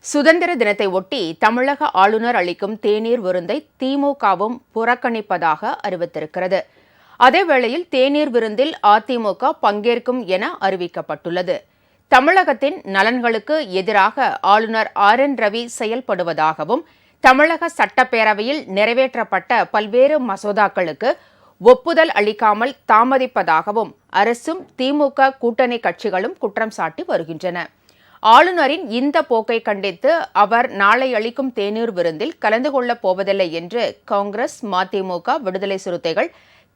சுதந்திர தினத்தை ஒட்டி தமிழக ஆளுநர் அளிக்கும் தேநீர் விருந்தை திமுகவும் புறக்கணிப்பதாக அறிவித்திருக்கிறது. அதேவேளையில் தேநீர் விருந்தில் அதிமுக பங்கேற்கும் என அறிவிக்கப்பட்டுள்ளது. தமிழகத்தின் நலன்களுக்கு எதிராக ஆளுநர் RN ரவி செயல்படுவதாகவும், தமிழக சட்டப்பேரவையில் நிறைவேற்றப்பட்ட பல்வேறு மசோதாக்களுக்கு ஒப்புதல் அளிக்காமல் தாமதிப்பதாகவும் அரசும் திமுக கூட்டணி கட்சிகளும் குற்றம் சாட்டி வருகின்றன. ஆளுநரின் இந்த போக்கை கண்டித்து அவர் நாளை அளிக்கும் தேநீர் விருந்தில் கலந்து கொள்ளப் போவதில்லை என்று காங்கிரஸ், மதிமுக, விடுதலை சிறுத்தைகள்,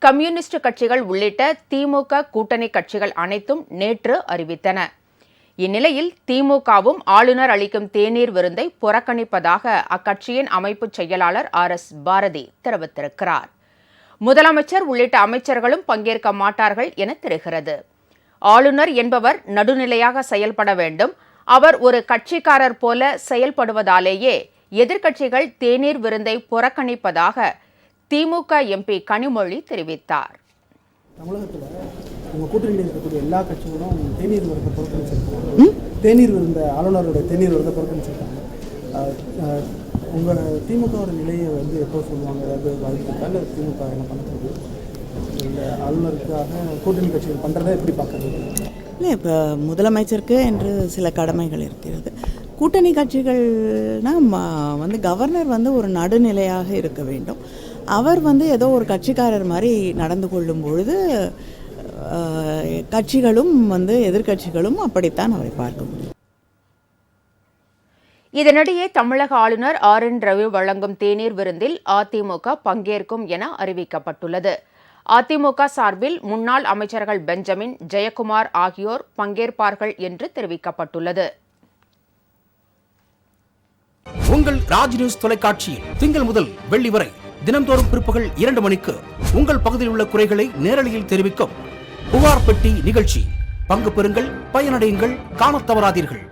கம்யூனிஸ்ட் கட்சிகள் உள்ளிட்ட திமுக கூட்டணி கட்சிகள் அனைத்தும் நேற்று அறிவித்தன. இந்நிலையில் திமுகவும் ஆளுநர் அளிக்கும் தேநீர் விருந்தை புறக்கணிப்பதாக அக்கட்சியின் அமைப்பு செயலாளர் RS பாரதி தெரிவித்திருக்கிறார். முதலமைச்சர் உள்ளிட்ட அமைச்சர்களும் பங்கேற்க மாட்டார்கள் என தெரிகிறது. ஆளுநர் என்பவர் நடுநிலையாக செயல்பட வேண்டும். அவர் ஒரு கட்சிக்காரர் போல செயல்படுவதாலேயே எதிர்க்கட்சிகள் தேநீர் விருந்தை புறக்கணிப்பதாக திமுக MP கனிமொழி தெரிவித்தார். தமிழகத்தில் உங்கள் கூட்டணியில் இருக்கக்கூடிய எல்லா கட்சிகளும் தேநீர் விருந்தை புறக்கணிச்சிருக்காங்க. தேநீர் விருந்த ஆளுநருடைய தேநீர் விருந்தை புறக்கணிச்சிருக்காங்க. உங்கள் திமுகவோட நிலையை எப்போ சொல்லுவாங்க? ஏதாவது வாய்ப்பு திமுக என்ன பண்ணுறது? இந்த ஆளுநருக்காக கூட்டணி கட்சிகள் பண்ணுறதை எப்படி பார்க்குறது? இல்லை, இப்போ முதலமைச்சருக்கு என்று சில கடமைகள் இருக்கிறது. கூட்டணி கட்சிகள்னால் கவர்னர் ஒரு நடுநிலையாக இருக்க வேண்டும். அவர் ஏதோ ஒரு கட்சிக்காரர் மாதிரி நடந்து கொள்ளும் பொழுது கட்சிகளும் எதிர்க்கட்சிகளும் அப்படித்தான் அவரை பார்க்க முடியும். இதனிடையே தமிழக ஆளுநர் RN ரவி வழங்கும் தேநீர் விருந்தில் அதிமுக பங்கேற்கும் என அறிவிக்கப்பட்டுள்ளது. அதிமுக சார்பில் முன்னாள் அமைச்சர்கள் பெஞ்சமின், ஜெயக்குமார் ஆகியோர் பங்கேற்பார்கள் என்று தெரிவிக்கப்பட்டுள்ளது. உங்கள் ராஜ் நியூஸ் தொலைக்காட்சியில் திங்கள் முதல் வெள்ளி வரை தினந்தோறும் பிற்பகல் 2 மணிக்கு உங்கள் பகுதியில் உள்ள குறைகளை நேரலையில் தெரிவிக்கும் புகார் பெட்டி நிகழ்ச்சி. பங்கு பெறுங்கள், பயனடையுங்கள், காணத் தவறாதீர்கள்.